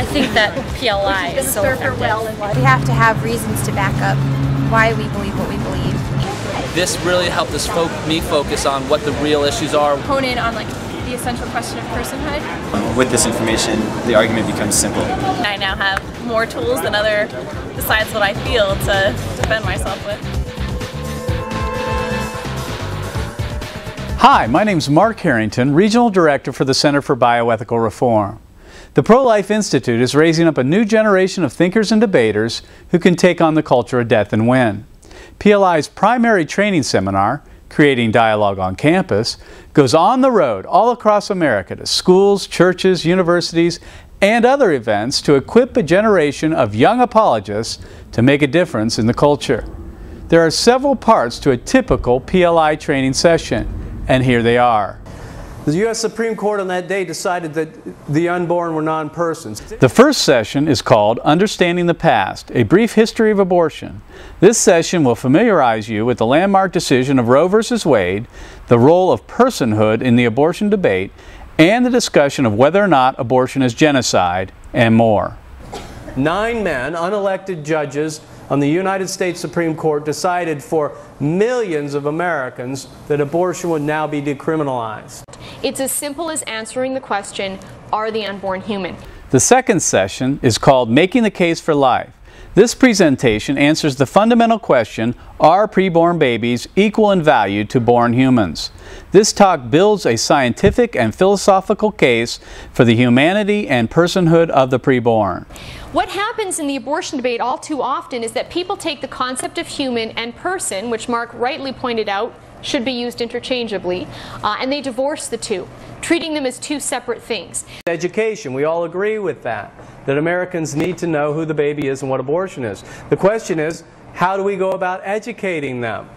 think that PLI is so effective. We have to have reasons to back up why we believe what we believe. This really helped me focus on what the real issues are. Hone in on the essential question of personhood. With this information, the argument becomes simple. I now have more tools than other besides what I feel to defend myself with. Hi, my name is Mark Harrington, Regional Director for the Center for Bioethical Reform. The Pro-Life Institute is raising up a new generation of thinkers and debaters who can take on the culture of death and win. PLI's primary training seminar, Creating Dialogue on Campus, goes on the road all across America to schools, churches, universities, and other events to equip a generation of young apologists to make a difference in the culture. There are several parts to a typical PLI training session, and here they are. The U.S. Supreme Court on that day decided that the unborn were non-persons. The first session is called Understanding the Past, a Brief History of Abortion. This session will familiarize you with the landmark decision of Roe v. Wade, the role of personhood in the abortion debate, and the discussion of whether or not abortion is genocide, and more. 9 men, unelected judges on the United States Supreme Court, decided for millions of Americans that abortion would now be decriminalized. It's as simple as answering the question, are the unborn human? The second session is called Making the Case for Life. This presentation answers the fundamental question, are preborn babies equal in value to born humans? This talk builds a scientific and philosophical case for the humanity and personhood of the preborn. What happens in the abortion debate all too often is that people take the concept of human and person, which Mark rightly pointed out should be used interchangeably, and they divorce the two, treating them as two separate things. Education, we all agree with that Americans need to know who the baby is and what abortion is. The question is, how do we go about educating them?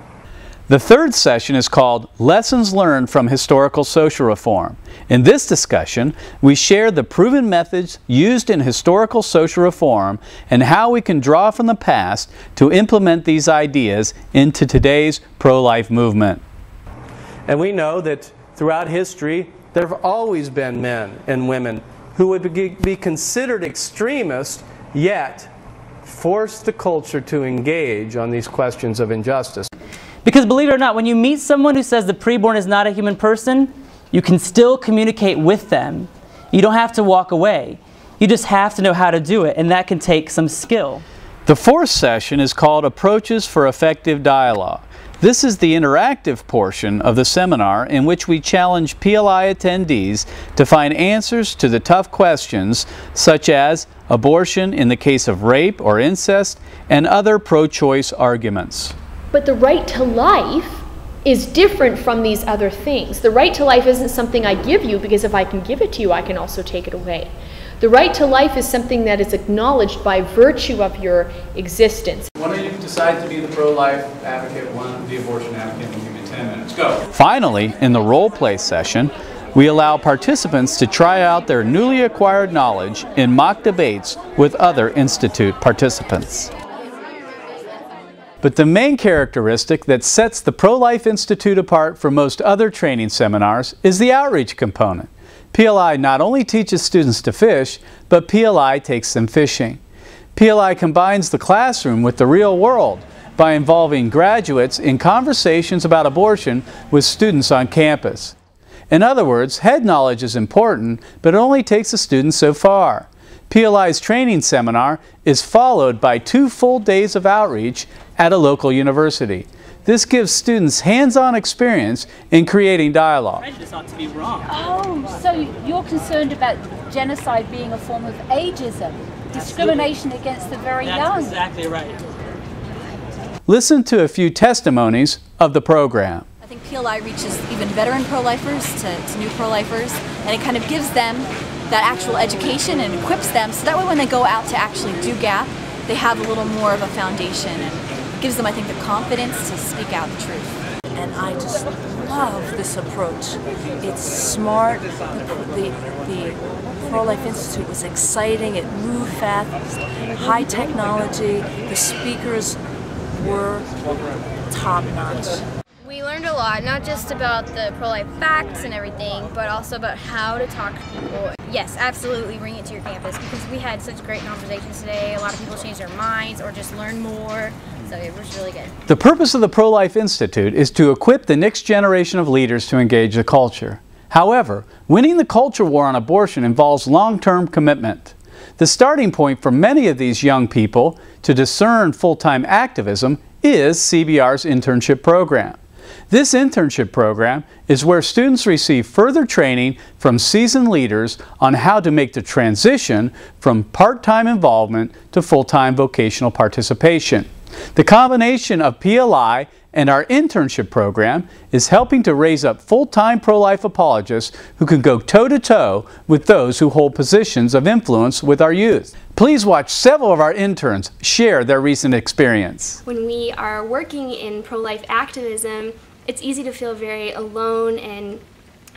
The third session is called Lessons Learned from Historical Social Reform. In this discussion, we share the proven methods used in historical social reform and how we can draw from the past to implement these ideas into today's pro-life movement. And we know that throughout history, there have always been men and women who would be considered extremists, yet force the culture to engage on these questions of injustice. Because believe it or not, when you meet someone who says the preborn is not a human person, you can still communicate with them. You don't have to walk away. You just have to know how to do it, and that can take some skill. The fourth session is called Approaches for Effective Dialogue. This is the interactive portion of the seminar in which we challenge PLI attendees to find answers to the tough questions such as abortion in the case of rape or incest and other pro-choice arguments. But the right to life is different from these other things. The right to life isn't something I give you because if I can give it to you, I can also take it away. The right to life is something that is acknowledged by virtue of your existence. Why don't you decide to be the pro-life advocate, one the abortion advocate, and give me 10 minutes. Go! Finally, in the role play session, we allow participants to try out their newly acquired knowledge in mock debates with other Institute participants. But the main characteristic that sets the Pro-Life Institute apart from most other training seminars is the outreach component. PLI not only teaches students to fish, but PLI takes them fishing. PLI combines the classroom with the real world by involving graduates in conversations about abortion with students on campus. In other words, head knowledge is important, but it only takes a student so far. PLI's training seminar is followed by 2 full days of outreach at a local university. This gives students hands-on experience in creating dialogue. Prejudice ought to be wrong. Oh, so you're concerned about genocide being a form of ageism, discrimination against the very young. That's exactly right. Listen to a few testimonies of the program. I think PLI reaches even veteran pro-lifers to new pro-lifers, and it kind of gives them that actual education and equips them so that way when they go out to actually do GAP, they have a little more of a foundation and gives them, I think, the confidence to speak out the truth. And I just love this approach. It's smart. The Pro-Life Institute was exciting. It moved fast. High technology. The speakers were top-notch. We learned a lot, not just about the pro-life facts and everything, but also about how to talk to people. Yes, absolutely bring it to your campus because we had such great conversations today. A lot of people changed their minds or just learned more. So it was really good. The purpose of the Pro-Life Institute is to equip the next generation of leaders to engage the culture. However, winning the culture war on abortion involves long-term commitment. The starting point for many of these young people to discern full-time activism is CBR's internship program. This internship program is where students receive further training from seasoned leaders on how to make the transition from part-time involvement to full-time vocational participation. The combination of PLI and our internship program is helping to raise up full-time pro-life apologists who can go toe-to-toe with those who hold positions of influence with our youth. Please watch several of our interns share their recent experience. When we are working in pro-life activism, it's easy to feel very alone and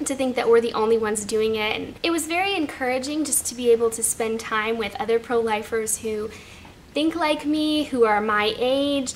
to think that we're the only ones doing it. And it was very encouraging just to be able to spend time with other pro-lifers who think like me, who are my age.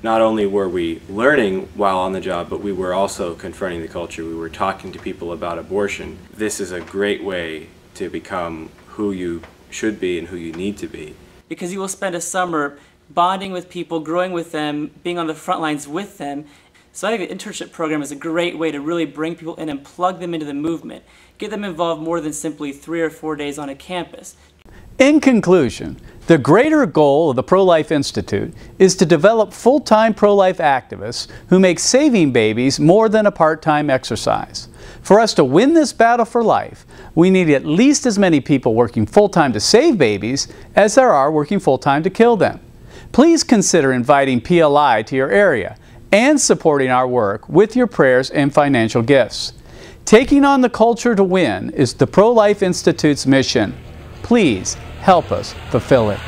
Not only were we learning while on the job, but we were also confronting the culture. We were talking to people about abortion. This is a great way to become who you should be and who you need to be. Because you will spend a summer bonding with people, growing with them, being on the front lines with them. So I think the internship program is a great way to really bring people in and plug them into the movement. Get them involved more than simply 3 or 4 days on a campus. In conclusion, the greater goal of the Pro-Life Institute is to develop full-time pro-life activists who make saving babies more than a part-time exercise. For us to win this battle for life, we need at least as many people working full-time to save babies as there are working full-time to kill them. Please consider inviting PLI to your area and supporting our work with your prayers and financial gifts. Taking on the culture to win is the Pro-Life Institute's mission. Please help us fulfill it.